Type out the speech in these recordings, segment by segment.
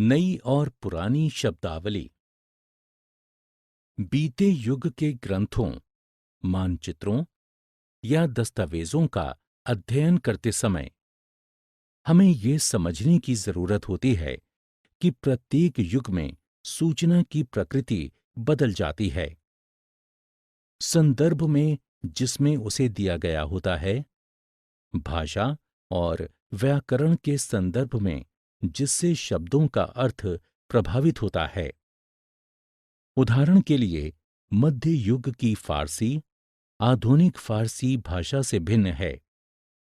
नई और पुरानी शब्दावली। बीते युग के ग्रंथों, मानचित्रों या दस्तावेजों का अध्ययन करते समय हमें ये समझने की जरूरत होती है कि प्रत्येक युग में सूचना की प्रकृति बदल जाती है। संदर्भ में जिसमें उसे दिया गया होता है, भाषा और व्याकरण के संदर्भ में जिससे शब्दों का अर्थ प्रभावित होता है। उदाहरण के लिए, मध्य युग की फारसी आधुनिक फारसी भाषा से भिन्न है।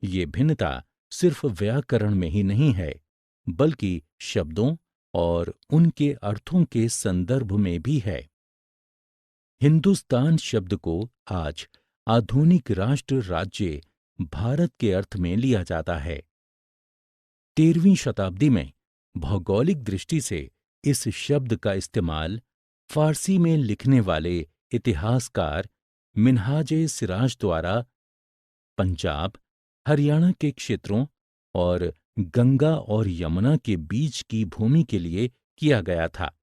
ये भिन्नता सिर्फ व्याकरण में ही नहीं है, बल्कि शब्दों और उनके अर्थों के संदर्भ में भी है। हिंदुस्तान शब्द को आज आधुनिक राष्ट्र राज्य भारत के अर्थ में लिया जाता है। 13वीं शताब्दी में भौगोलिक दृष्टि से इस शब्द का इस्तेमाल फारसी में लिखने वाले इतिहासकार मिन्हाज सिराज द्वारा पंजाब, हरियाणा के क्षेत्रों और गंगा और यमुना के बीच की भूमि के लिए किया गया था।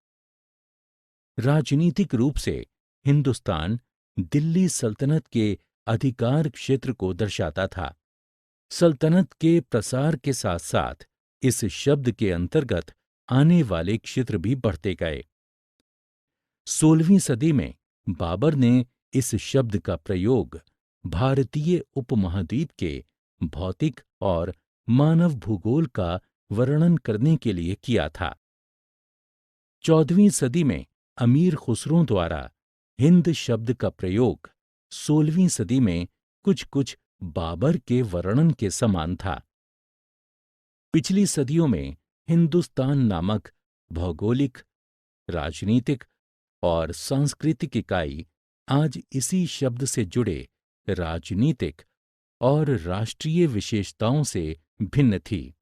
राजनीतिक रूप से हिंदुस्तान दिल्ली सल्तनत के अधिकार क्षेत्र को दर्शाता था। सल्तनत के प्रसार के साथ साथ इस शब्द के अंतर्गत आने वाले क्षेत्र भी बढ़ते गए। 16वीं सदी में बाबर ने इस शब्द का प्रयोग भारतीय उपमहाद्वीप के भौतिक और मानव भूगोल का वर्णन करने के लिए किया था। 14वीं सदी में अमीर खुसरो द्वारा हिंद शब्द का प्रयोग 16वीं सदी में कुछ कुछ बाबर के वर्णन के समान था। पिछली सदियों में हिंदुस्तान नामक भौगोलिक, राजनीतिक और सांस्कृतिक इकाई आज इसी शब्द से जुड़े राजनीतिक और राष्ट्रीय विशेषताओं से भिन्न थी।